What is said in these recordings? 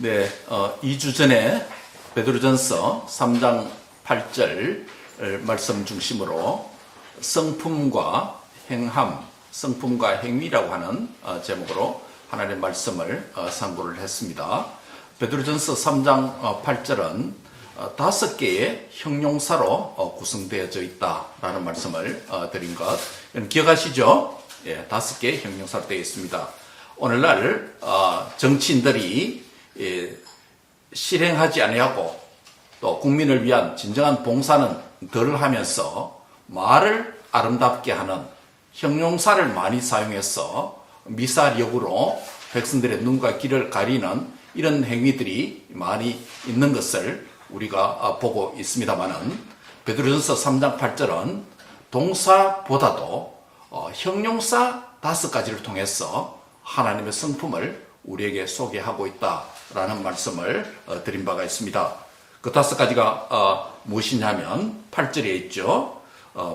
네, 2주 전에 베드로전서 3장 8절 말씀 중심으로 성품과 행함, 성품과 행위라고 하는 제목으로 하나님의 말씀을 상고를 했습니다. 베드로전서 3장 8절은 5개의 형용사로 구성되어져 있다라는 말씀을 드린 것 기억하시죠? 예, 5개의 형용사로 되어 있습니다. 오늘날 정치인들이 실행하지 아니하고 또 국민을 위한 진정한 봉사는 덜 하면서 말을 아름답게 하는 형용사를 많이 사용해서 미사역으로 백성들의 눈과 귀를 가리는 이런 행위들이 많이 있는 것을 우리가 보고 있습니다만은 베드로전서 3장 8절은 동사보다도 형용사 5가지를 통해서 하나님의 성품을 우리에게 소개하고 있다라는 말씀을 드린 바가 있습니다. 그 5가지가 무엇이냐면 8절에 있죠.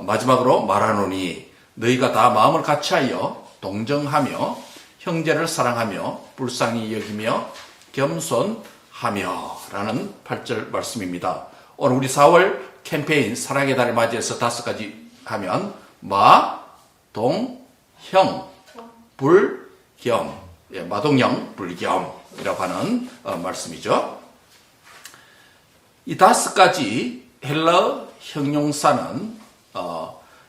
마지막으로 말하노니 너희가 다 마음을 같이하여 동정하며 형제를 사랑하며 불쌍히 여기며 겸손하며 라는 8절 말씀입니다. 오늘 우리 4월 캠페인 사랑의 달을 맞이해서 5가지 하면 마, 동, 형, 불, 겸, 마동형, 불겸이라고 하는 말씀이죠. 이 5가지 헬라어 형용사는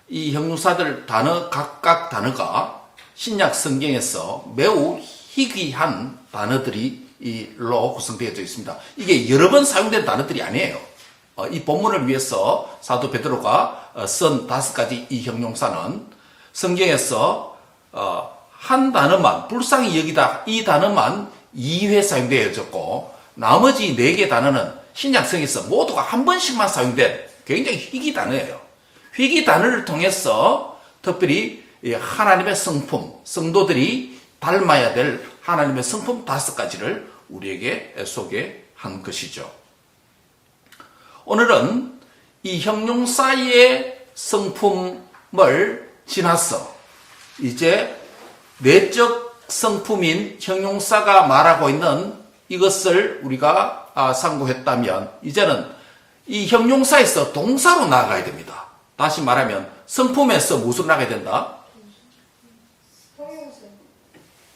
이 형용사들 각각 단어가 신약 성경에서 매우 희귀한 단어들로 구성되어져 있습니다. 이게 여러 번 사용된 단어들이 아니에요. 이 본문을 위해서 사도 베드로가 쓴 5가지 이 형용사는 성경에서 한 단어만, 불쌍히 여기다 이 단어만 2회 사용되어졌고 나머지 4개 단어는 신약성에서 모두가 한 번씩만 사용된 굉장히 희귀 단어예요. 희귀 단어를 통해서 특별히 하나님의 성품, 성도들이 닮아야 될 하나님의 성품 5가지를 우리에게 소개한 것이죠. 오늘은 이 형용사의 성품을 지나서 이제 내적 성품인 형용사가 말하고 있는 이것을 우리가 상고했다면 이제는 이 형용사에서 동사로 나아가야 됩니다. 다시 말하면 성품에서 무엇으로 나가야 된다?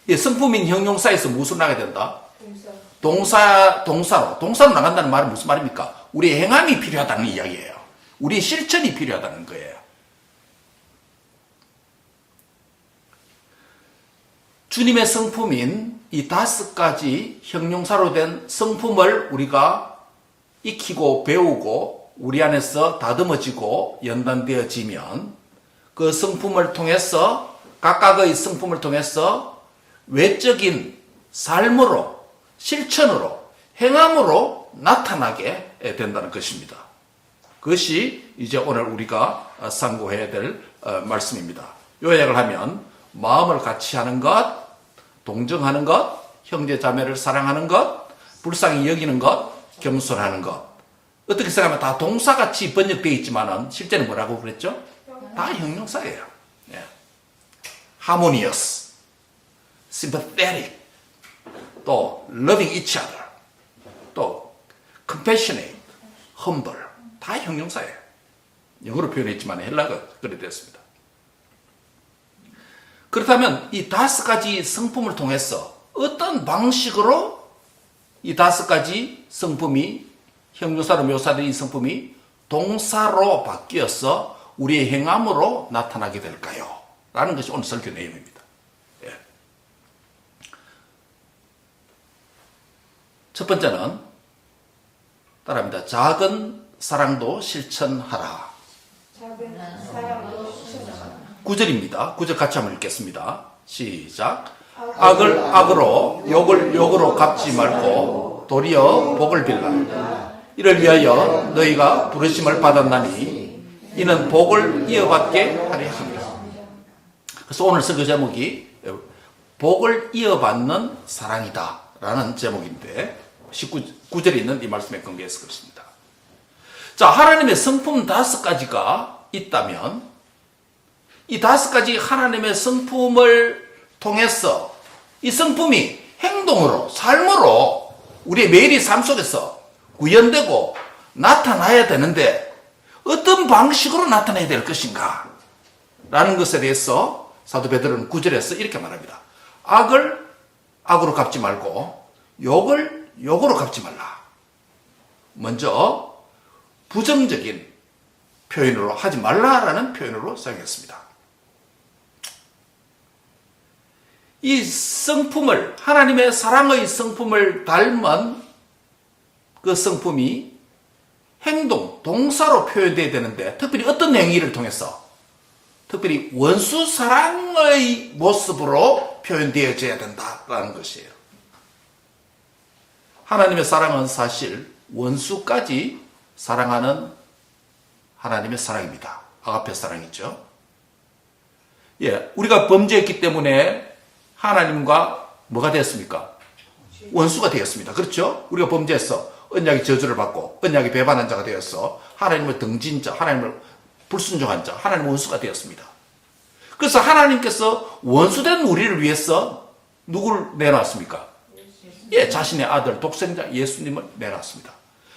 예, 성품인 형용사에서 무엇으로 나가야 된다? 동사로 나간다는 말은 무슨 말입니까? 우리의 행함이 필요하다는 이야기예요. 우리의 실천이 필요하다는 거예요. 주님의 성품인 이 5가지 형용사로 된 성품을 우리가 익히고 배우고 우리 안에서 다듬어지고 연단되어지면 그 성품을 통해서 각각의 성품을 통해서 외적인 삶으로 실천으로 행함으로 나타나게 된다는 것입니다. 그것이 이제 오늘 우리가 상고해야 될 말씀입니다. 요약을 하면 마음을 같이 하는 것, 동정하는 것, 형제 자매를 사랑하는 것, 불쌍히 여기는 것, 겸손하는 것. 어떻게 생각하면 다 동사같이 번역되어 있지만 실제는 뭐라고 그랬죠? 다 형용사예요. harmonious, sympathetic, 또 loving each other, 또 compassionate, humble. 다 형용사예요. 영어로 표현했지만 헬라가 그래 됐습니다. 그렇다면 이 5가지 성품을 통해서 어떤 방식으로 이 5가지 성품이 형용사로 묘사된 이 성품이 동사로 바뀌어서 우리의 행함으로 나타나게 될까요? 라는 것이 오늘 설교 내용입니다. 예. 첫 번째는 따라합니다. 작은 사랑도 실천하라. 9절입니다. 9절 같이 한번 읽겠습니다. 시작. 악을 악으로 욕을 욕으로 갚지 말고 도리어 복을 빌라. 이를 위하여 너희가 부르심을 받았나니 이는 복을 이어받게 하려 함이라. 그래서 오늘 설교 제목이 복을 이어받는 사랑이다 라는 제목인데 19절에 있는 이 말씀에 근거해서 그렇습니다. 자, 하나님의 성품 5가지가 있다면 이 5가지 하나님의 성품을 통해서 이 성품이 행동으로, 삶으로 우리의 매일의 삶 속에서 구현되고 나타나야 되는데 어떤 방식으로 나타나야 될 것인가 라는 것에 대해서 사도 베드로는 9절에서 이렇게 말합니다. 악을 악으로 갚지 말고 욕을 욕으로 갚지 말라. 먼저 부정적인 표현으로 하지 말라라는 표현으로 사용했습니다. 이 성품을, 하나님의 사랑의 성품을 닮은 그 성품이 행동, 동사로 표현되어야 되는데 특별히 어떤 행위를 통해서 특별히 원수 사랑의 모습으로 표현되어져야 된다라는 것이에요. 하나님의 사랑은 사실 원수까지 사랑하는 하나님의 사랑입니다. 아가페 사랑이죠. 예, 우리가 범죄했기 때문에 하나님과 뭐가 되었습니까? 원수가 되었습니다. 그렇죠? 우리가 범죄했어. 언약의 저주를 받고 언약의 배반한 자가 되었어. 하나님을 등진 자, 하나님을 불순종한 자, 하나님의 원수가 되었습니다. 그래서 하나님께서 원수된 우리를 위해서 누구를 내놨습니까? 예, 자신의 아들 독생자 예수님을 내놨습니다.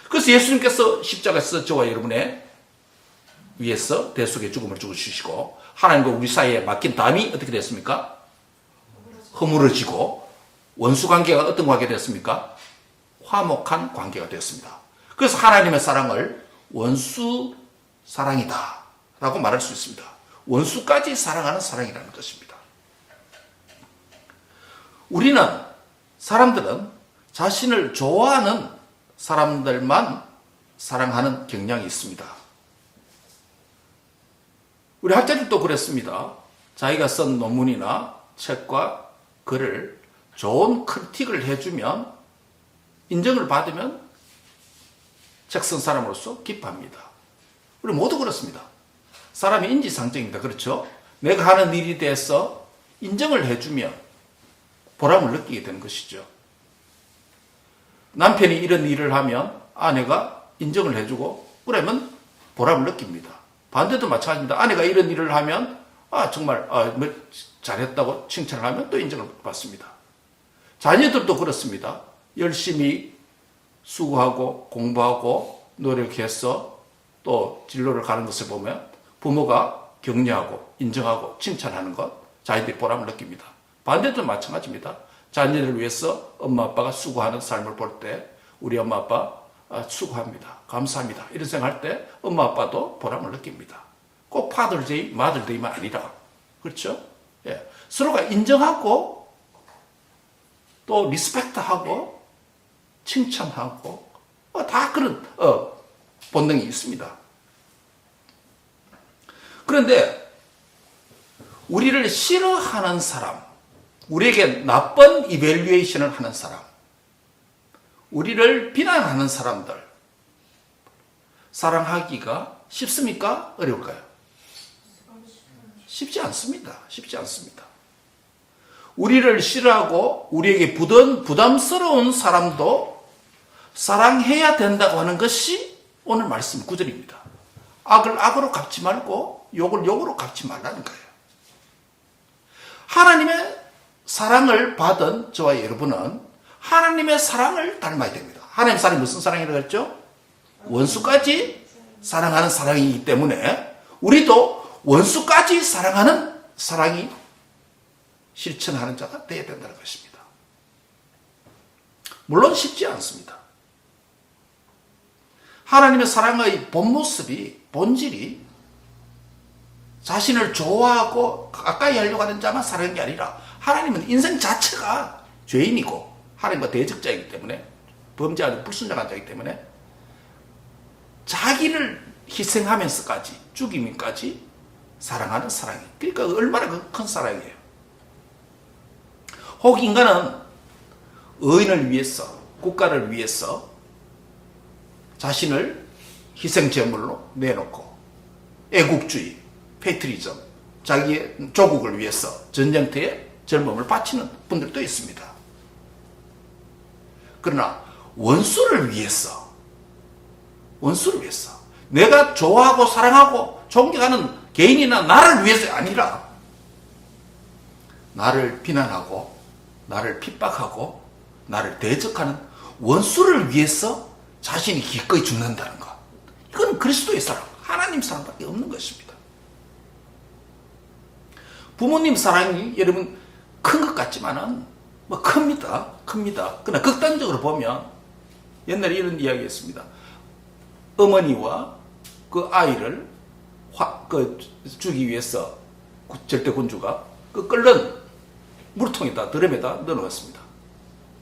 그래서 예수님께서 십자가에서 저와 여러분의 위해서 대속의 죽음을 죽으시고 하나님과 우리 사이에 맡긴 담이 어떻게 됐습니까? 허물어지고 원수 관계가 어떤 관계가 되었습니까? 화목한 관계가 되었습니다. 그래서 하나님의 사랑을 원수 사랑이다 라고 말할 수 있습니다. 원수까지 사랑하는 사랑이라는 것입니다. 사람들은 자신을 좋아하는 사람들만 사랑하는 경향이 있습니다. 우리 학자들도 그랬습니다. 자기가 쓴 논문이나 책과 글을 좋은 크리틱을 해주면, 인정을 받으면 책 쓴 사람으로서 기뻐합니다. 우리 모두 그렇습니다. 사람이 인지상정입니다. 그렇죠? 내가 하는 일에 대해서 인정을 해주면 보람을 느끼게 되는 것이죠. 남편이 이런 일을 하면 아내가 인정을 해주고 그러면 보람을 느낍니다. 반대도 마찬가지입니다. 아내가 이런 일을 하면 정말 잘했다고 칭찬을 하면 또 인정을 받습니다. 자녀들도 그렇습니다. 열심히 수고하고 공부하고 노력해서 또 진로를 가는 것을 보면 부모가 격려하고 인정하고 칭찬하는 것, 자녀들이 보람을 느낍니다. 반대도 마찬가지입니다. 자녀들을 위해서 엄마 아빠가 수고하는 삶을 볼 때 우리 엄마 아빠 수고합니다. 감사합니다. 이런 생각할 때 엄마 아빠도 보람을 느낍니다. 꼭 파들데이, 마들데이만 아니라. 그렇죠? 예. 서로가 인정하고 또 리스펙트하고 칭찬하고 다 그런 본능이 있습니다. 그런데 우리를 싫어하는 사람, 우리에게 나쁜 이밸류에이션을 하는 사람, 우리를 비난하는 사람들 사랑하기가 쉽습니까? 어려울까요? 쉽지 않습니다. 쉽지 않습니다. 우리를 싫어하고 우리에게 부담스러운 사람도 사랑해야 된다고 하는 것이 오늘 말씀 9절입니다. 악을 악으로 갚지 말고 욕을 욕으로 갚지 말라는 거예요. 하나님의 사랑을 받은 저와 여러분은 하나님의 사랑을 닮아야 됩니다. 하나님의 사랑이 무슨 사랑이라고 했죠? 원수까지 사랑하는 사랑이기 때문에 우리도 원수까지 사랑하는 사랑이 실천하는 자가 되어야 된다는 것입니다. 물론 쉽지 않습니다. 하나님의 사랑의 본질이 자신을 좋아하고 가까이 하려고 하는 자만 사랑하는 게 아니라 하나님은 인생 자체가 죄인이고 하나님과 대적자이기 때문에 범죄하는 불순종한 자이기 때문에 자기를 희생하면서까지 죽이면까지 사랑하는 사랑이 그러니까 얼마나 큰 사랑이에요. 혹 인간은 의인을 위해서 국가를 위해서 자신을 희생제물로 내놓고 애국주의, 패트리즘, 자기의 조국을 위해서 전쟁터에 젊음을 바치는 분들도 있습니다. 그러나 원수를 위해서 내가 좋아하고 사랑하고 존경하는 개인이나 나를 위해서 아니라 나를 비난하고 나를 핍박하고 나를 대적하는 원수를 위해서 자신이 기꺼이 죽는다는 것. 이건 그리스도의 사랑, 하나님 사랑밖에 없는 것입니다. 부모님 사랑이 여러분 큰 것 같지만은 뭐 큽니다. 그러나 극단적으로 보면 옛날에 이런 이야기 했습니다. 어머니와 그 아이를 주기 위해서 절대 군주가 그 끓는 물통에다 드럼에다 넣어놓았습니다.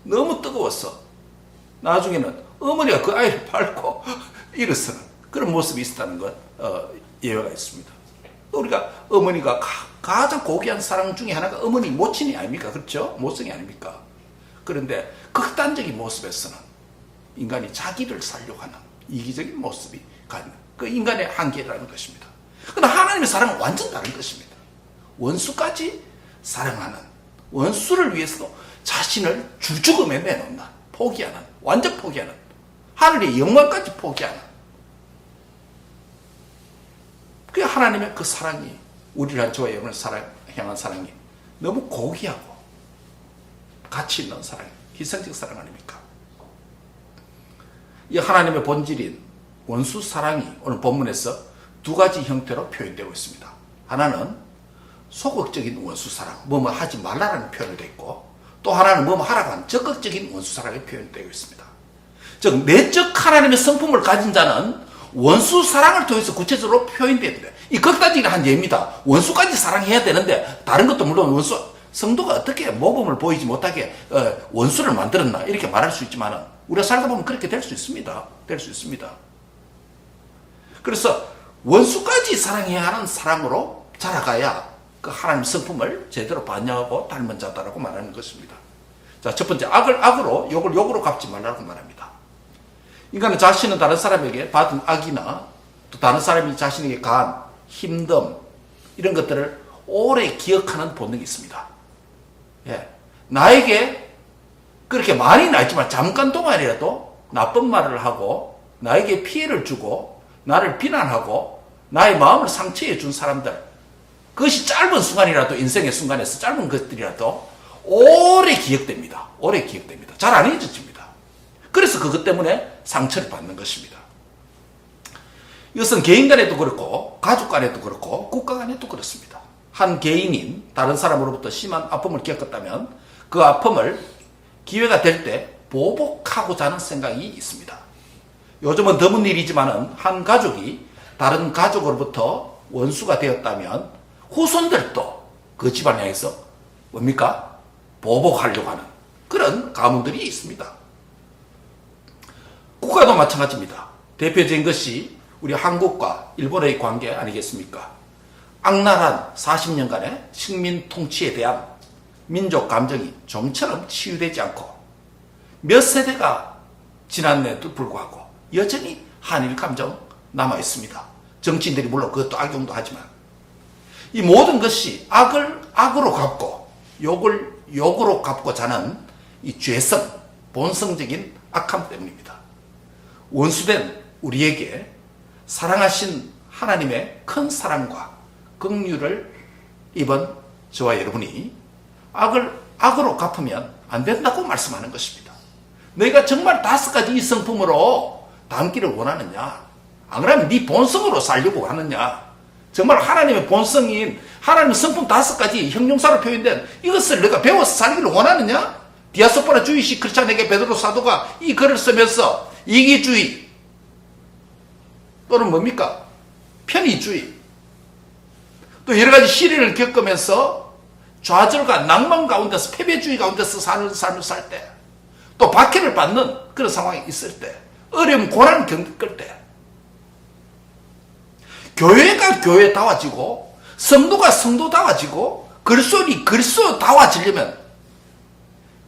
너무 뜨거웠어. 나중에는 어머니가 그 아이를 밟고 일어서는 그런 모습이 있었다는 것 예외가 있습니다. 우리가 어머니가 가장 고귀한 사랑 중에 하나가 어머니 모친이 아닙니까? 그렇죠? 모성이 아닙니까? 그런데 극단적인 모습에서는 인간이 자기를 살려고 하는 이기적인 모습이 갖는 그 인간의 한계라는 것입니다. 그러나 하나님의 사랑은 완전 다른 것입니다. 원수까지 사랑하는, 원수를 위해서도 자신을 죽음에 내놓는, 포기하는, 완전 포기하는, 하늘의 영광까지 포기하는, 그 하나님의 그 사랑이, 우리를 저와 여러분을 향한 사랑이 너무 고귀하고 가치 있는 사랑, 희생적 사랑 아닙니까? 이 하나님의 본질인 원수 사랑이 오늘 본문에서 두 가지 형태로 표현되고 있습니다. 하나는 소극적인 원수 사랑, 뭐뭐 하지 말라라는 표현이 되어 있고, 또 하나는 뭐뭐 하라고 하는 적극적인 원수 사랑이 표현되고 있습니다. 즉 내적 하나님의 성품을 가진 자는 원수 사랑을 통해서 구체적으로 표현됩니다. 이 극단적인 한 예입니다. 원수까지 사랑해야 되는데 다른 것도 물론 원수, 성도가 어떻게 모범을 보이지 못하게 원수를 만들었나 이렇게 말할 수 있지만 우리가 살다 보면 그렇게 될 수 있습니다. 될 수 있습니다. 그래서 원수까지 사랑해야 하는 사랑으로 자라가야 그 하나님 성품을 제대로 반영하고 닮은 자다라고 말하는 것입니다. 자, 첫 번째, 악을 악으로, 욕을 욕으로 갚지 말라고 말합니다. 인간은 자신은 다른 사람에게 받은 악이나 또 다른 사람이 자신에게 가한 힘듦 이런 것들을 오래 기억하는 본능이 있습니다. 예. 나에게 그렇게 많이 나있지만 잠깐 동안이라도 나쁜 말을 하고 나에게 피해를 주고 나를 비난하고 나의 마음을 상처해 준 사람들, 그것이 짧은 순간이라도, 인생의 순간에서 짧은 것들이라도 오래 기억됩니다. 오래 기억됩니다. 잘 안 잊어집니다. 그래서 그것 때문에 상처를 받는 것입니다. 이것은 개인 간에도 그렇고 가족 간에도 그렇고 국가 간에도 그렇습니다. 한 개인인 다른 사람으로부터 심한 아픔을 겪었다면 그 아픔을 기회가 될 때 보복하고자 하는 생각이 있습니다. 요즘은 드문 일이지만 한 가족이 다른 가족으로부터 원수가 되었다면 후손들도 그 집안 향해서 뭡니까? 보복하려고 하는 그런 가문들이 있습니다. 국가도 마찬가지입니다. 대표적인 것이 우리 한국과 일본의 관계 아니겠습니까? 악랄한 40년간의 식민 통치에 대한 민족 감정이 좀처럼 치유되지 않고 몇 세대가 지났는데도 불구하고 여전히 한일 감정 남아 있습니다. 정치인들이 물론 그것도 악용도 하지만 이 모든 것이 악을 악으로 갚고 욕을 욕으로 갚고자 하는 이 죄성, 본성적인 악함 때문입니다. 원수된 우리에게 사랑하신 하나님의 큰 사랑과 긍휼을 입은 저와 여러분이 악을 악으로 갚으면 안 된다고 말씀하는 것입니다. 너희가 정말 5가지 이 성품으로 담기를 원하느냐? 안 그러면 네 본성으로 살려고 하느냐? 정말 하나님의 본성인 하나님의 성품 5가지 형용사로 표현된 이것을 내가 배워서 살기를 원하느냐? 디아스포라 주의식 크리스찬에게 베드로 사도가 이 글을 쓰면서 이기주의 또는 뭡니까? 편의주의 또 여러 가지 시련을 겪으면서 좌절과 낭만 가운데서 패배주의 가운데서 사는 삶을 살 때 또 박해를 받는 그런 상황이 있을 때 어려움 고난 겪을 때 교회가 교회다워지고 성도가 성도다워지고 그리스도인이 그리스도다워지려면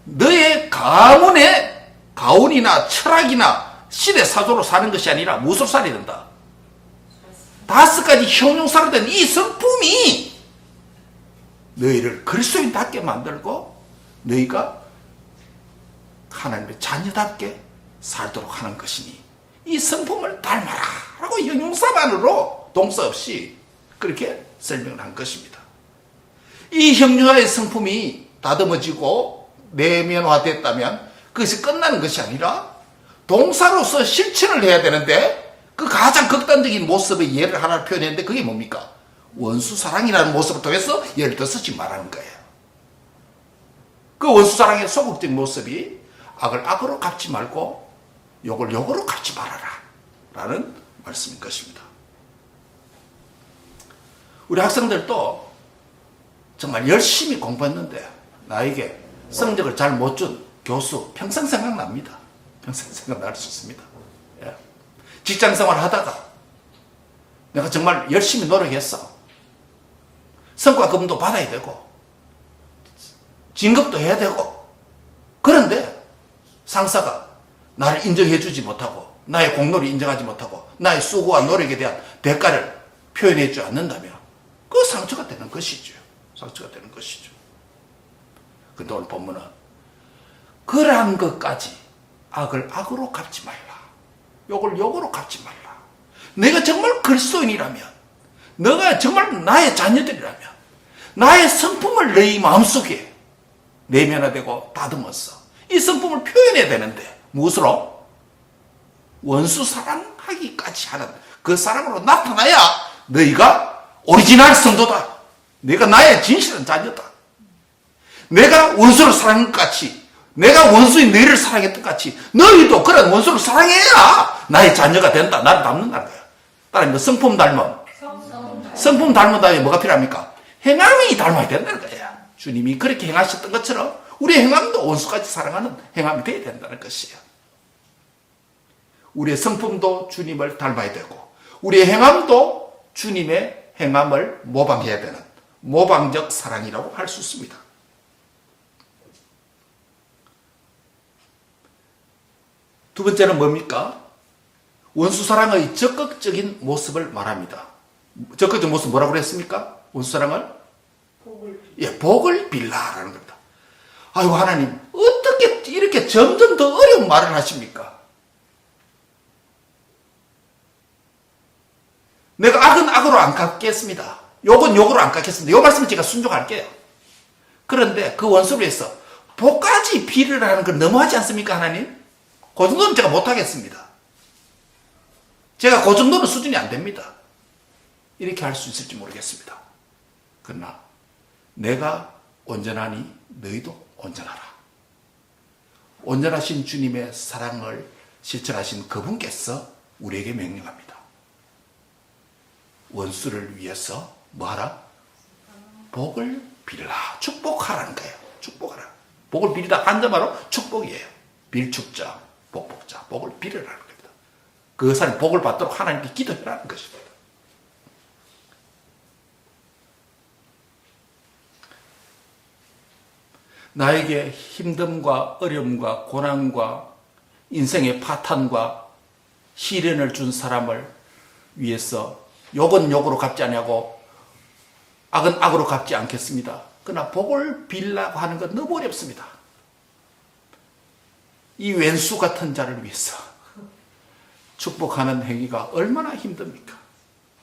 너의 가문의 가훈이나 철학이나 시대 사조로 사는 것이 아니라 무엇으로 살아야 된다? 5가지 형용사로 된 이 성품이 너희를 그리스도인답게 만들고 너희가 하나님의 자녀답게 살도록 하는 것이니 이 성품을 닮아라 라고 형용사만으로 동사 없이 그렇게 설명을 한 것입니다. 이 형용사의 성품이 다듬어지고 내면화됐다면 그것이 끝나는 것이 아니라 동사로서 실천을 해야 되는데 그 가장 극단적인 모습의 예를 하나 표현했는데 그게 뭡니까? 원수 사랑이라는 모습을 통해서 예를 들어 쓰지 말라는 거예요. 그 원수 사랑의 소극적인 모습이 악을 악으로 갚지 말고 욕을 욕으로 갚지 말아라 라는 말씀인 것입니다. 우리 학생들도 정말 열심히 공부했는데 나에게 성적을 잘 못 준 교수 평생 생각납니다. 평생 생각날 수 있습니다. 예. 직장생활 하다가 내가 정말 열심히 노력했어. 성과금도 받아야 되고 진급도 해야 되고 그런데 상사가 나를 인정해 주지 못하고 나의 공로를 인정하지 못하고 나의 수고와 노력에 대한 대가를 표현해 주지 않는다면 그 상처가 되는 것이죠. 상처가 되는 것이죠. 근데 오늘 본문은 그러한 것까지 악을 악으로 갚지 말라. 욕을 욕으로 갚지 말라. 내가 정말 그리스도인이라면 너가 정말 나의 자녀들이라면 나의 성품을 너희 마음속에 내면화되고 다듬어서 이 성품을 표현해야 되는데 무엇으로? 원수 사랑하기까지 하는 그 사랑으로 나타나야 너희가 오리지널 성도다. 내가 나의 진실한 자녀다. 내가 원수를 사랑한 것 같이 내가 원수인 너희를 사랑했던 것 같이 너희도 그런 원수를 사랑해야 나의 자녀가 된다. 나를 닮는다는 거야. 따라합니다. 성품 닮음. 성품 닮은 다음에 뭐가 필요합니까? 행함이 닮아야 된다는 거야. 주님이 그렇게 행하셨던 것처럼 우리의 행함도 원수까지 사랑하는 행함이 되어야 된다는 것이에요. 우리의 성품도 주님을 닮아야 되고 우리의 행함도 주님의 행함을 모방해야 되는 모방적 사랑이라고 할 수 있습니다. 두 번째는 뭡니까? 원수 사랑의 적극적인 모습을 말합니다. 적극적인 모습 뭐라고 그랬습니까? 원수 사랑을? 복을 빌라라는 겁니다. 아이고 하나님 어떻게 이렇게 점점 더 어려운 말을 하십니까? 내가 악은 악으로 안 갚겠습니다. 욕은 욕으로 안 갚겠습니다. 이 말씀을 제가 순종할게요. 그런데 그 원수를 위해서 복까지 빌으라는 건 너무하지 않습니까 하나님? 그 정도는 제가 못하겠습니다. 제가 그 정도는 수준이 안 됩니다. 이렇게 할 수 있을지 모르겠습니다. 그러나 내가 온전하니 너희도 온전하라. 온전하신 주님의 사랑을 실천하신 그분께서 우리에게 명령합니다. 원수를 위해서 뭐하라? 복을 빌라. 축복하라는 거예요. 축복하라. 복을 빌리다 한자마로 축복이에요. 빌축자, 복복자, 복을 빌으라는 겁니다. 그 사람이 복을 받도록 하나님께 기도해라는 것입니다. 나에게 힘듦과 어려움과 고난과 인생의 파탄과 시련을 준 사람을 위해서 욕은 욕으로 갚지 아니하고 악은 악으로 갚지 않겠습니다. 그러나 복을 빌라고 하는 건 너무 어렵습니다. 이 왼수 같은 자를 위해서 축복하는 행위가 얼마나 힘듭니까?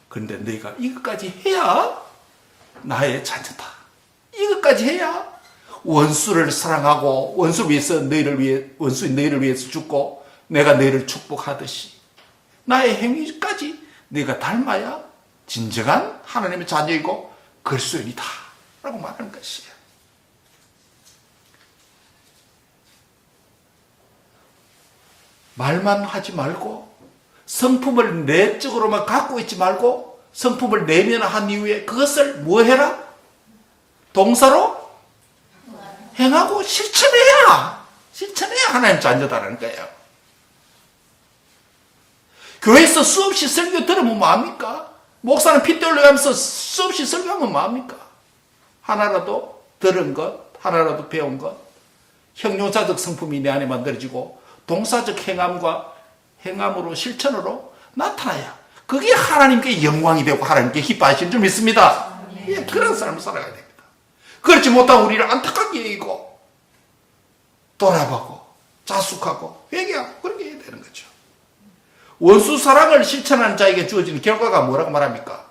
그런데 너희가 이것까지 해야 나의 자녀다. 이것까지 해야 원수를 사랑하고 원수를 위해서 원수인 너희를 위해서 죽고 내가 너희를 축복하듯이 나의 행위까지 너희가 닮아야 진정한 하나님의 자녀이고 그리스도인이다 라고 말하는 것이에요. 말만 하지 말고 성품을 내적으로만 갖고 있지 말고 성품을 내면한 이후에 그것을 뭐 해라? 동사로 행하고 실천해야 하나님 자녀다라는 거예요. 교회에서 수없이 설교 들으면 뭐합니까? 목사는 핏대 흘려가면서 수없이 설교하면 뭐합니까? 하나라도 들은 것, 하나라도 배운 것, 형용사적 성품이 내 안에 만들어지고 동사적 행함과 행함으로 실천으로 나타나야 그게 하나님께 영광이 되고 하나님께 기뻐하시는 줄 믿습니다. 예, 그런 삶을 살아가야 됩니다. 그렇지 못하면 우리를 안타깝게 여기고 돌아보고 자숙하고 회개하고 그렇게 해야 되는 거죠. 원수 사랑을 실천하는 자에게 주어지는 결과가 뭐라고 말합니까?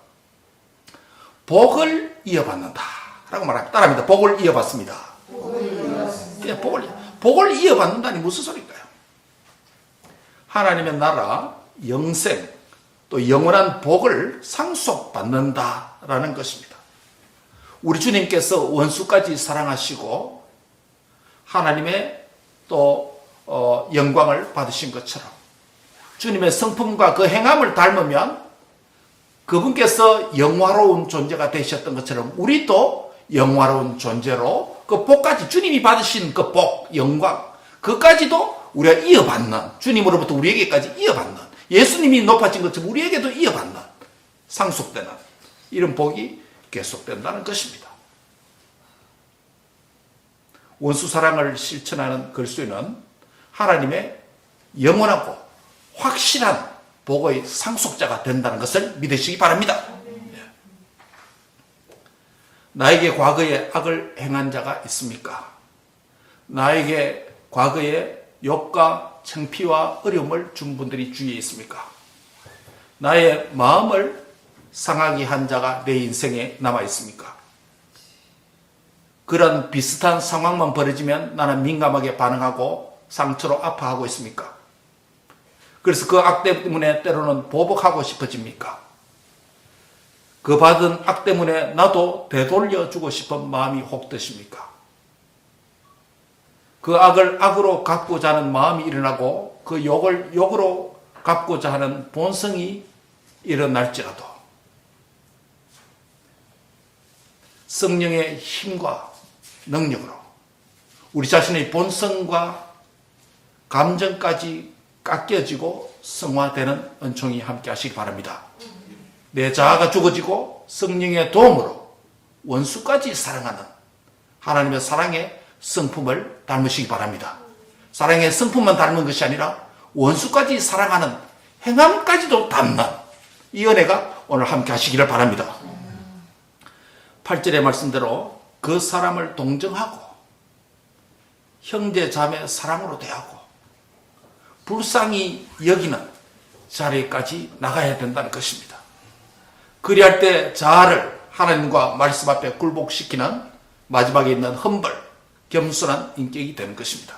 복을 이어받는다 라고 말합니다. 따라합니다. 복을 이어받습니다. 복을 이어받는다니 무슨 소리인가요? 하나님의 나라, 영생, 또 영원한 복을 상속받는다라는 것입니다. 우리 주님께서 원수까지 사랑하시고 하나님의 또 영광을 받으신 것처럼 주님의 성품과 그 행함을 닮으면 그분께서 영화로운 존재가 되셨던 것처럼 우리도 영화로운 존재로 그 복까지 주님이 받으신 그 복, 영광, 그까지도 우리가 이어받는, 주님으로부터 우리에게까지 이어받는, 예수님이 높아진 것처럼 우리에게도 이어받는, 상속되는 이런 복이 계속된다는 것입니다. 원수 사랑을 실천하는 그리스도인은 하나님의 영원하고 확실한 복의 상속자가 된다는 것을 믿으시기 바랍니다. 나에게 과거에 악을 행한 자가 있습니까? 나에게 과거에 욕과 창피와 어려움을 준 분들이 주위에 있습니까? 나의 마음을 상하게 한 자가 내 인생에 남아 있습니까? 그런 비슷한 상황만 벌어지면 나는 민감하게 반응하고 상처로 아파하고 있습니까? 그래서 그 악 때문에 때로는 보복하고 싶어집니까? 그 받은 악 때문에 나도 되돌려주고 싶은 마음이 혹 드십니까? 그 악을 악으로 갚고자 하는 마음이 일어나고 그 욕을 욕으로 갚고자 하는 본성이 일어날지라도 성령의 힘과 능력으로 우리 자신의 본성과 감정까지 깎여지고 성화되는 은총이 함께 하시기 바랍니다. 내 자아가 죽어지고 성령의 도움으로 원수까지 사랑하는 하나님의 사랑의 성품을 닮으시기 바랍니다. 사랑의 성품만 닮은 것이 아니라 원수까지 사랑하는 행함까지도 닮는 이 은혜가 오늘 함께 하시기를 바랍니다. 8절의 말씀대로 그 사람을 동정하고 형제 자매 사랑으로 대하고 불쌍히 여기는 자리까지 나가야 된다는 것입니다. 그리할 때 자아를 하나님과 말씀 앞에 굴복시키는 마지막에 있는 험벌, 겸손한 인격이 되는 것입니다.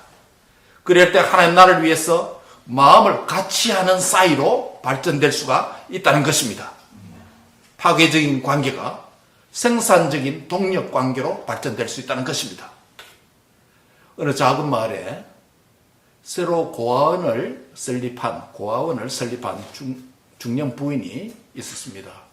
그럴 때 하나님 나를 위해서 마음을 같이 하는 사이로 발전될 수가 있다는 것입니다. 파괴적인 관계가 생산적인 동력 관계로 발전될 수 있다는 것입니다. 어느 작은 마을에 새로 고아원을 설립한 중년 부인이 있었습니다.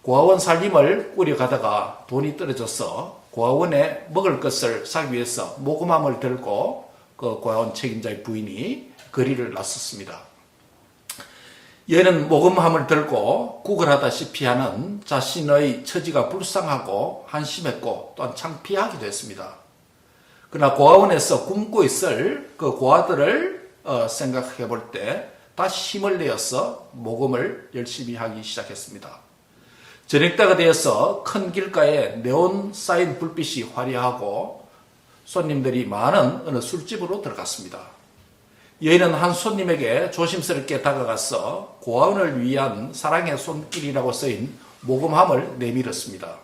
고아원 살림을 꾸려가다가 돈이 떨어져서 고아원에 먹을 것을 사기 위해서 모금함을 들고 그 고아원 책임자의 부인이 거리를 나섰습니다. 얘는 모금함을 들고 구걸하다시피 하는 자신의 처지가 불쌍하고 한심했고 또한 창피하기도 했습니다. 그러나 고아원에서 굶고 있을 그 고아들을 생각해 볼 때 다시 힘을 내어서 모금을 열심히 하기 시작했습니다. 저녁때가 되어서 큰 길가에 네온 쌓인 불빛이 화려하고 손님들이 많은 어느 술집으로 들어갔습니다. 여인은 한 손님에게 조심스럽게 다가가서 고아원을 위한 사랑의 손길이라고 쓰인 모금함을 내밀었습니다.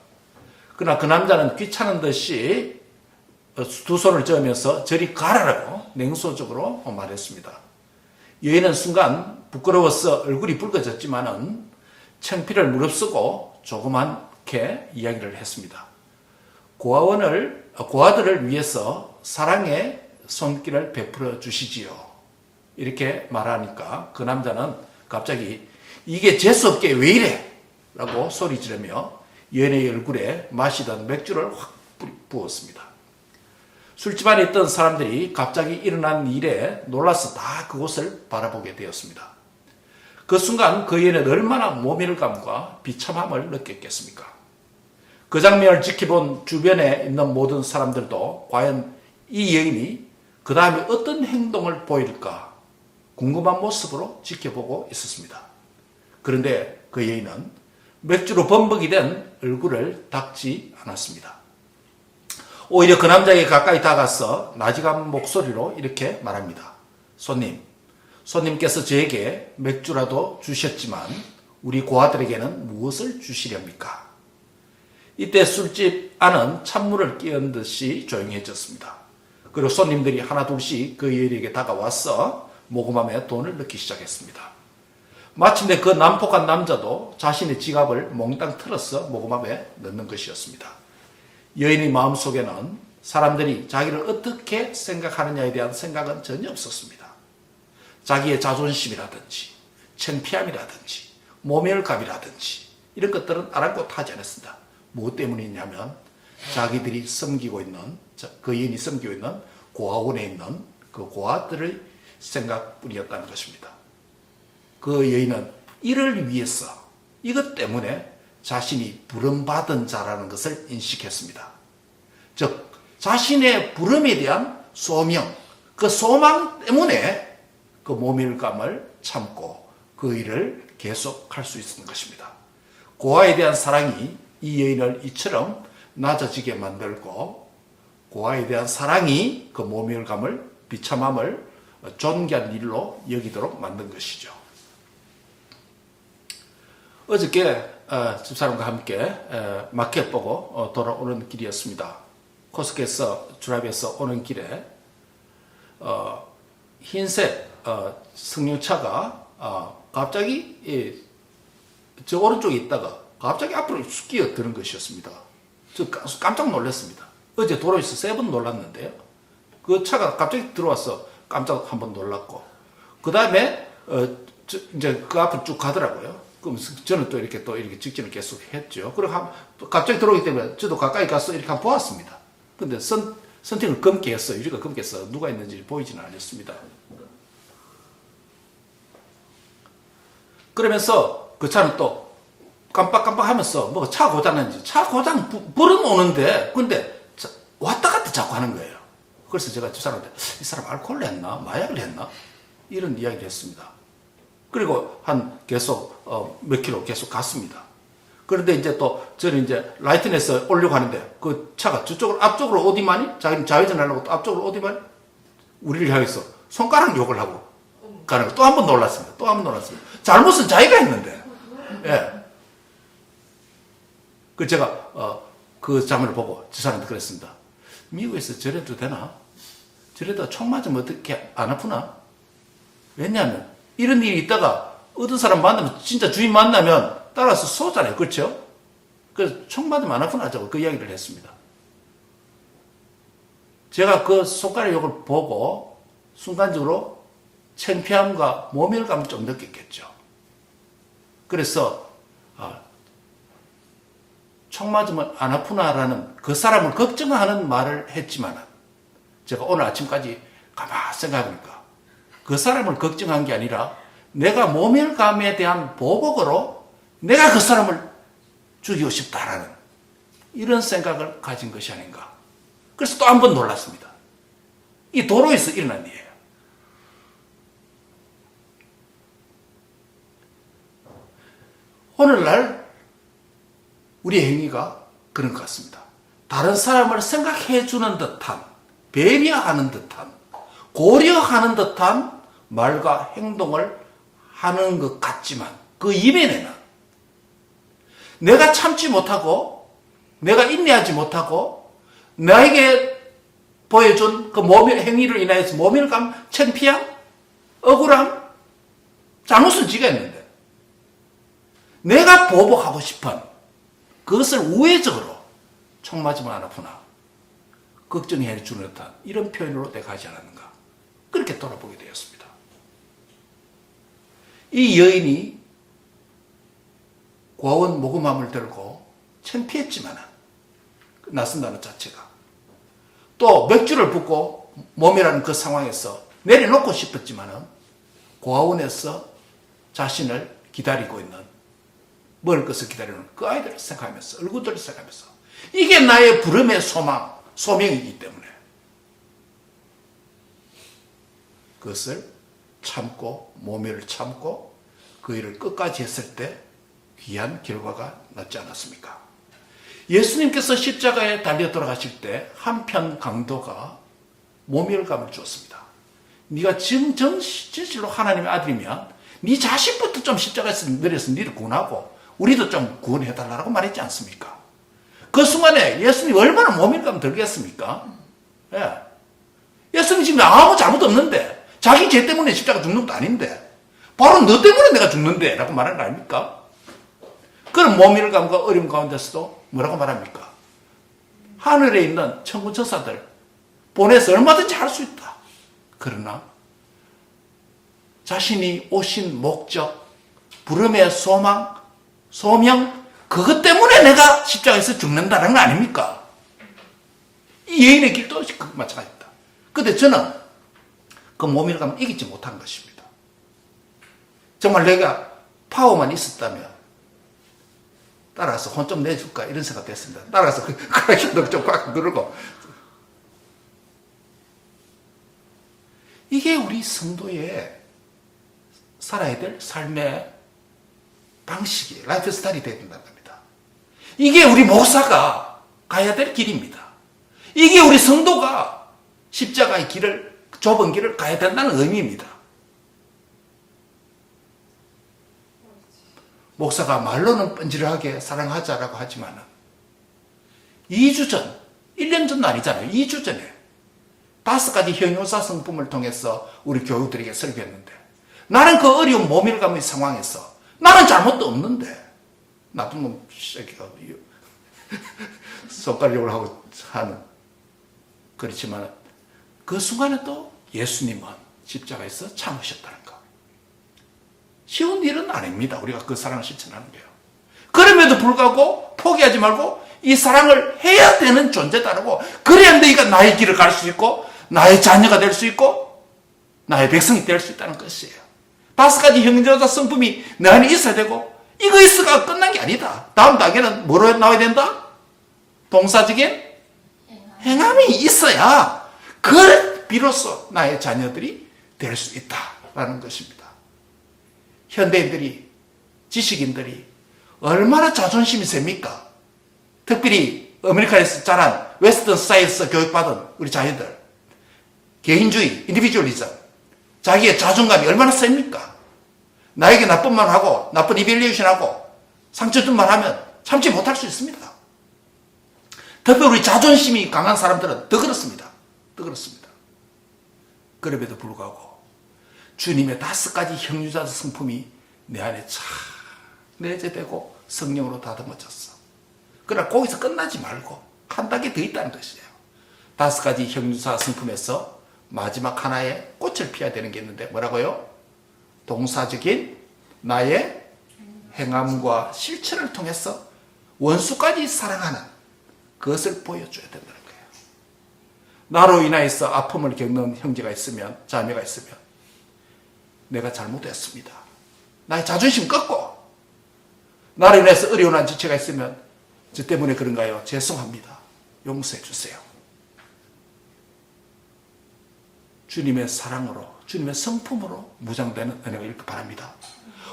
그러나 그 남자는 귀찮은 듯이 두 손을 저으면서 저리 가라라고 냉소적으로 말했습니다. 여인은 순간 부끄러워서 얼굴이 붉어졌지만은 창피를 무릅쓰고 조그맣게 이야기를 했습니다. 고아들을 위해서 사랑의 손길을 베풀어 주시지요. 이렇게 말하니까 그 남자는 갑자기 이게 재수없게 왜 이래? 라고 소리 지르며 여인의 얼굴에 마시던 맥주를 확 부었습니다. 술집 안에 있던 사람들이 갑자기 일어난 일에 놀라서 다 그곳을 바라보게 되었습니다. 그 순간 그 여인은 얼마나 모멸감과 비참함을 느꼈겠습니까? 그 장면을 지켜본 주변에 있는 모든 사람들도 과연 이 여인이 그 다음에 어떤 행동을 보일까 궁금한 모습으로 지켜보고 있었습니다. 그런데 그 여인은 맥주로 범벅이 된 얼굴을 닦지 않았습니다. 오히려 그 남자에게 가까이 다가가서 나직한 목소리로 이렇게 말합니다. 손님께서 저에게 맥주라도 주셨지만 우리 고아들에게는 무엇을 주시렵니까? 이때 술집 안은 찬물을 끼얹 듯이 조용해졌습니다. 그리고 손님들이 하나 둘씩 그 여인에게 다가와서 모금함에 돈을 넣기 시작했습니다. 마침내 그 난폭한 남자도 자신의 지갑을 몽땅 털어서 모금함에 넣는 것이었습니다. 여인의 마음속에는 사람들이 자기를 어떻게 생각하느냐에 대한 생각은 전혀 없었습니다. 자기의 자존심이라든지 창피함이라든지 모멸감이라든지 이런 것들은 아랑곳하지 않았습니다. 무엇 때문이냐면 자기들이 섬기고 있는, 그 여인이 섬기고 있는 고아원에 있는 그 고아들의 생각뿐이었다는 것입니다. 그 여인은 이를 위해서, 이것 때문에 자신이 부름받은 자라는 것을 인식했습니다. 즉 자신의 부름에 대한 소명, 그 소망 때문에 그 모멸감을 참고 그 일을 계속할 수 있었던 것입니다. 고아에 대한 사랑이 이 여인을 이처럼 낮아지게 만들고, 고아에 대한 사랑이 그 모멸감을, 비참함을 존귀한 일로 여기도록 만든 것이죠. 어저께 집사람과 함께 마켓 보고 돌아오는 길이었습니다. 코스케에서 드라이브에서 오는 길에 흰색 승용차가 갑자기 저 오른쪽에 있다가 갑자기 앞으로 쑥 끼어드는 것이었습니다. 저 깜짝 놀랐습니다. 어제 도로에서 3번 놀랐는데요. 그 차가 갑자기 들어와서 깜짝 한번 놀랐고, 그 다음에 이제 그 앞으로 쭉 가더라고요. 그럼 저는 또 이렇게 직진을 계속 했죠. 그리고 갑자기 들어오기 때문에 저도 가까이 가서 이렇게 한번 보았습니다. 근데 선팅을 검게 했어요. 유리가 검게 해서 누가 있는지 보이지는 않았습니다. 그러면서 그 차는 또 깜빡깜빡 하면서 뭐 차 고장난지, 차 고장 불은 오는데 근데 왔다 갔다 자꾸 하는 거예요. 그래서 제가 저 사람한테 이 사람 알코올을 했나 마약을 했나 이런 이야기를 했습니다. 그리고 계속 몇 킬로 계속 갔습니다. 그런데 이제 또 저는 이제 라이트넷을 오려고 하는데 그 차가 저쪽으로 앞쪽으로 어디만이 자기는 좌회전하려고 또 앞쪽으로 어디만이 우리를 향해서 손가락 욕을 하고 가는 거 또 한 번 놀랐습니다. 또 한 번 놀랐습니다. 잘못은 자기가 했는데. 예. 그 제가 그 장면을 보고 저 사람한테 그랬습니다. 미국에서 저래도 되나? 저래도 총 맞으면 어떻게 안 아프나? 왜냐하면 이런 일이 있다가 어떤 사람 만나면 진짜 주인 만나면 따라서 쏘잖아요. 그렇죠? 그래서 총 맞으면 안 아프나? 저거 그 이야기를 했습니다. 제가 그 손가락 욕을 보고 순간적으로 창피함과 모멸감을 좀 느꼈겠죠. 그래서 총 맞으면 안 아프나라는 그 사람을 걱정하는 말을 했지만 제가 오늘 아침까지 가만히 생각해보니까 그 사람을 걱정한 게 아니라 내가 모멸감에 대한 보복으로 내가 그 사람을 죽이고 싶다라는 이런 생각을 가진 것이 아닌가. 그래서 또 한 번 놀랐습니다. 이 도로에서 일어난 일이에요. 오늘날 우리의 행위가 그런 것 같습니다. 다른 사람을 생각해 주는 듯한, 배려하는 듯한, 고려하는 듯한 말과 행동을 하는 것 같지만 그 이면에는 내가 참지 못하고 내가 인내하지 못하고 나에게 보여준 그 행위를 인하여서 모멸감, 창피함, 억울함, 잘못은 지가 했는데 내가 보복하고 싶은 그것을 우회적으로 총 맞으면 안 아프나 걱정해 주는 듯한 이런 표현으로 내가 하지 않았는가. 그렇게 돌아보게 되었습니다. 이 여인이 고아원 모금함을 들고 창피했지만 나선다는 자체가 또 맥주를 붓고 모멸하는 그 상황에서 내려놓고 싶었지만 고아원에서 자신을 기다리고 있는 먹을 것을 기다리는 그 아이들을 생각하면서 얼굴들을 생각하면서 이게 나의 부름의 소명이기 때문에 그것을 참고 모멸을 참고 그 일을 끝까지 했을 때 귀한 결과가 났지 않았습니까? 예수님께서 십자가에 달려 돌아가실 때 한편 강도가 모멸감을 주었습니다. 네가 진실로 하나님의 아들이면 네 자신부터 좀 십자가에서 내려서 너를 구원하고 우리도 좀 구원해달라고 말했지 않습니까? 그 순간에 예수님이 얼마나 모멸감 들겠습니까? 예. 예수님 지금 아무 잘못 없는데, 자기 죄 때문에 십자가 죽는 것도 아닌데, 바로 너 때문에 내가 죽는데 라고 말하는 거 아닙니까? 그럼 모멸감과 어려움 가운데서도 뭐라고 말합니까? 하늘에 있는 천군 천사들 보내서 얼마든지 할 수 있다. 그러나 자신이 오신 목적, 부름의 소망, 소명, 그것 때문에 내가 십자가에서 죽는다는 거 아닙니까? 이 여인의 길도 마찬가지입니다. 근데 저는 그 모멸감을 이기지 못한 것입니다. 정말 내가 파워만 있었다면 따라서 혼 좀 내줄까 이런 생각 됐습니다. 따라서 크라키도 좀 꽉 누르고. 이게 우리 성도의 살아야 될 삶의 방식이 라이프 스타일이 되어야 된다는 겁니다. 이게 우리 목사가 가야 될 길입니다. 이게 우리 성도가 십자가의 길을, 좁은 길을 가야 된다는 의미입니다. 목사가 말로는 뻔질하게 사랑하자라고 하지만 2주 전, 1년 전도 아니잖아요. 2주 전에 5가지 형용사 성품을 통해서 우리 교우들에게 설교했는데, 나는 그 어려운 모멸감의 상황에서 나는 잘못도 없는데, 나쁜 놈 새끼가 손가락을 하고 하는, 그렇지만 그 순간에 또 예수님은 십자가에서 참으셨다는 거. 쉬운 일은 아닙니다. 우리가 그 사랑을 실천하는 게요. 그럼에도 불구하고 포기하지 말고 이 사랑을 해야 되는 존재다라고, 그래야 너희가 나의 길을 갈 수 있고 나의 자녀가 될 수 있고 나의 백성이 될 수 있다는 것이에요. 5가지 형제자 성품이 내 안에 있어야 되고, 이거 있어가 끝난 게 아니다. 다음 단계는 뭐로 나와야 된다? 동사적인 행함이 있어야 그 비로소 나의 자녀들이 될 수 있다라는 것입니다. 현대인들이, 지식인들이 얼마나 자존심이 셉니까? 특별히 아메리카에서 자란 웨스턴 사이언스 교육받은 우리 자녀들, 개인주의, 인디비주얼리즘, 자기의 자존감이 얼마나 셉니까? 나에게 나쁜 말 하고 나쁜 이벨리에이션 하고 상처 준 말 하면 참지 못할 수 있습니다. 특히 우리 자존심이 강한 사람들은 더 그렇습니다. 더 그렇습니다. 그럼에도 불구하고 주님의 5가지 형유자 성품이 내 안에 참 내재되고 성령으로 다듬어졌어. 그러나 거기서 끝나지 말고 한 단계 더 있다는 것이에요. 5가지 형유자 성품에서 마지막 하나의 꽃을 피워야 되는 게 있는데, 뭐라고요? 동사적인 나의 행함과 실천을 통해서 원수까지 사랑하는 그것을 보여줘야 된다는 거예요. 나로 인하여서 아픔을 겪는 형제가 있으면, 자매가 있으면, 내가 잘못했습니다. 나의 자존심 꺾고, 나로 인해서 어려운 지체가 있으면, 저 때문에 그런가요? 죄송합니다. 용서해 주세요. 주님의 사랑으로, 주님의 성품으로 무장되는 은혜가 있길 바랍니다.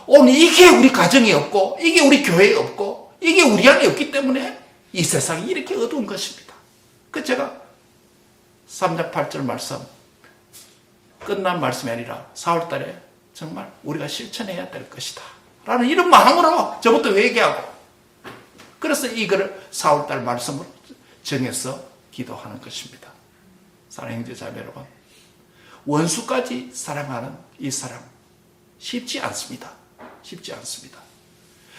오늘 이게 우리 가정에 없고, 이게 우리 교회에 없고, 이게 우리 안에 없기 때문에 이 세상이 이렇게 어두운 것입니다. 그 제가 3장 8절 말씀, 끝난 말씀이 아니라 4월달에 정말 우리가 실천해야 될 것이다 라는 이런 마음으로 저부터 회개하고, 그래서 이거를 4월달 말씀으로 정해서 기도하는 것입니다. 사랑하는 형제 자매 여러분, 원수까지 사랑하는 이 사랑 쉽지 않습니다. 쉽지 않습니다.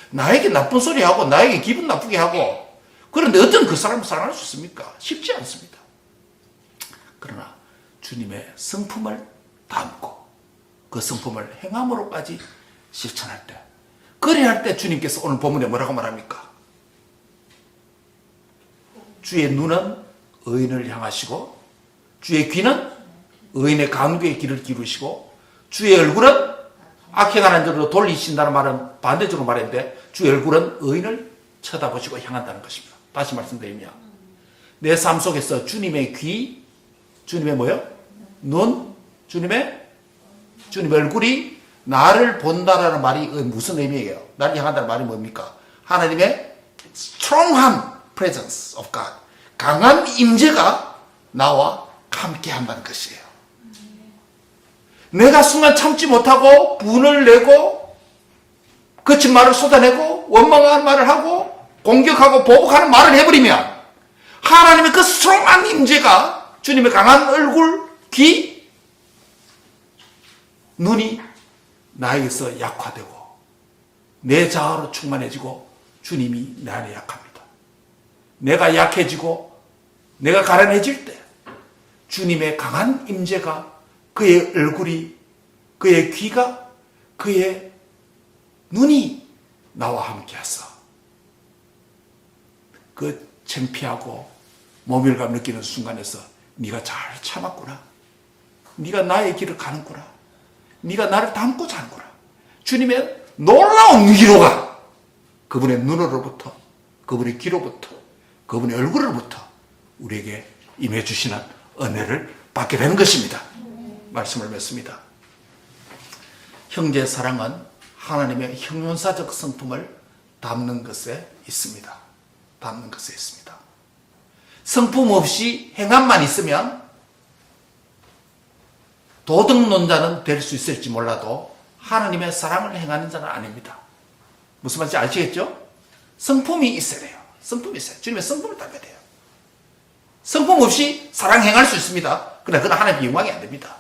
나에게 나쁜 소리 하고 나에게 기분 나쁘게 하고, 그런데 어떤 그 사람을 사랑할 수 있습니까? 쉽지 않습니다. 그러나 주님의 성품을 담고 그 성품을 행함으로까지 실천할 때, 그래야 할 때 주님께서 오늘 본문에 뭐라고 말합니까? 주의 눈은 의인을 향하시고 주의 귀는 의인의 간구의 길을 기르시고 주의 얼굴은 악행하는 자로 돌리신다는 말은 반대적으로 말했는데, 주의 얼굴은 의인을 쳐다보시고 향한다는 것입니다. 다시 말씀드리면, 내 삶 속에서 주님의 귀, 주님의 뭐요? 눈, 주님의 얼굴이 나를 본다라는 말이 무슨 의미예요? 나를 향한다는 말이 뭡니까? 하나님의 strong한 presence of God, 강한 임재가 나와 함께 한다는 것이에요. 내가 순간 참지 못하고 분을 내고 거친 말을 쏟아내고 원망하는 말을 하고 공격하고 보복하는 말을 해버리면, 하나님의 그 스트롱한 임재가, 주님의 강한 얼굴, 귀, 눈이 나에게서 약화되고 내 자아로 충만해지고 주님이 내 안에 약합니다. 내가 약해지고 내가 가난해질 때 주님의 강한 임재가 그의 얼굴이, 그의 귀가, 그의 눈이 나와 함께 하서 그 창피하고 모멸감 느끼는 순간에서 네가 잘 참았구나. 네가 나의 길을 가는구나. 네가 나를 닮고자 하는구나. 주님의 놀라운 위로가 그분의 눈으로부터, 그분의 귀로부터, 그분의 얼굴로부터 우리에게 임해 주시는 은혜를 받게 되는 것입니다. 말씀을 맺습니다. 형제 사랑은 하나님의 형용사적 성품을 담는 것에 있습니다. 담는 것에 있습니다. 성품 없이 행함만 있으면 도덕론자는 될 수 있을지 몰라도 하나님의 사랑을 행하는 자는 아닙니다. 무슨 말인지 아시겠죠? 성품이 있어야 돼요. 성품이 있어요. 주님의 성품을 닮아야 돼요. 성품 없이 사랑 행할 수 있습니다. 그러나 그건 하나님의 영광이 안 됩니다.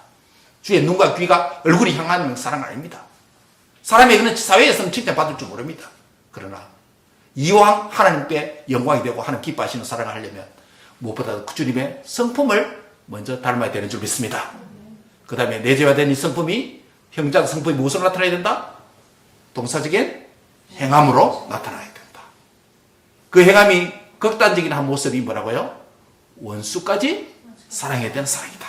주의 눈과 귀가 얼굴이 향하는 사랑은 아닙니다. 사람에게는 사회에서는 칭찬받을 줄 모릅니다. 그러나 이왕 하나님께 영광이 되고 하나님 기뻐하시는 사랑을 하려면 무엇보다 주님의 성품을 먼저 닮아야 되는 줄 믿습니다. 그 다음에 내재화된 이 성품이 형장 성품이 무엇으로 나타나야 된다? 동사적인 행함으로 나타나야 된다. 그 행함이 극단적인 한 모습이 뭐라고요? 원수까지 사랑해야 되는 사랑이다.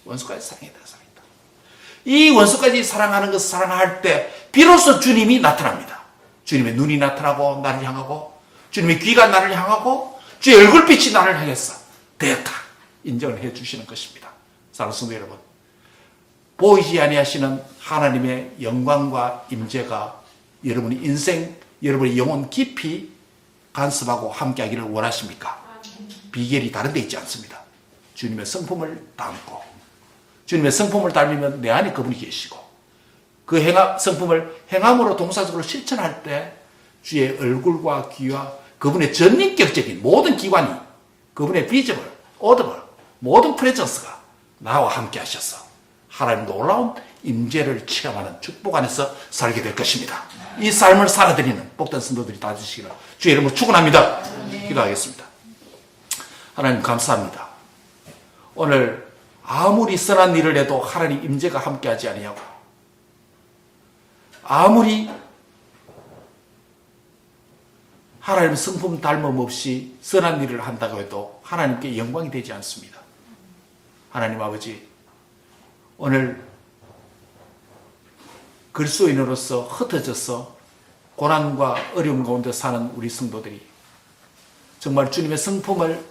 원수까지 사랑해야 되는 사랑이다. 이 원수까지 사랑하는 것을 사랑할 때 비로소 주님이 나타납니다. 주님의 눈이 나타나고 나를 향하고 주님의 귀가 나를 향하고 주의 얼굴빛이 나를 향해서 되었다 인정을 해 주시는 것입니다. 사랑하는 성도 여러분, 보이지 아니하시는 하나님의 영광과 임재가 여러분의 인생, 여러분의 영혼 깊이 간섭하고 함께하기를 원하십니까? 비결이 다른 데 있지 않습니다. 주님의 성품을 닮고 주님의 성품을 닮으면 내 안에 그분이 계시고 그 성품을 행함으로 동사적으로 실천할 때 주의 얼굴과 귀와 그분의 전인격적인 모든 기관이 그분의 비저블, 오더블 모든 프레전스가 나와 함께 하셔서 하나님 놀라운 임재를 체험하는 축복 안에서 살게 될 것입니다. 이 삶을 살아드리는 복된 성도들이 다 주시기를 주의 이름으로 축원합니다. 기도하겠습니다. 하나님 감사합니다. 오늘 아무리 선한 일을 해도 하나님 임재가 함께하지 아니하고 아무리 하나님 성품 닮음 없이 선한 일을 한다고 해도 하나님께 영광이 되지 않습니다. 하나님 아버지, 오늘 그리스도인으로서 흩어져서 고난과 어려움 가운데 사는 우리 성도들이 정말 주님의 성품을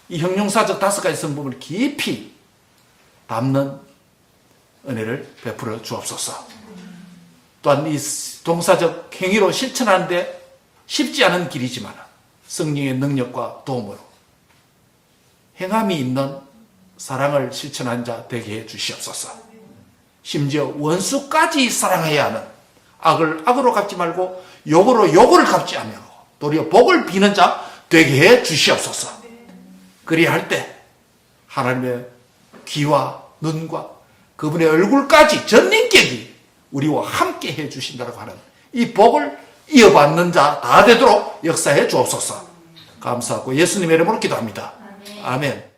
이 형용사적 5가지 성품을 깊이 담는 은혜를 베풀어 주옵소서. 또한 이 동사적 행위로 실천하는데 쉽지 않은 길이지만 성령의 능력과 도움으로 행함이 있는 사랑을 실천한 자 되게 해 주시옵소서. 심지어 원수까지 사랑해야 하는 악을 악으로 갚지 말고 욕으로 욕을 갚지 않으며 도리어 복을 비는 자 되게 해 주시옵소서. 그리야 할 때 하나님의 귀와 눈과 그분의 얼굴까지 전인격이 우리와 함께 해 주신다고 하는 이 복을 이어받는 자 다 되도록 역사해 주옵소서. 감사하고 예수님의 이름으로 기도합니다. 아멘.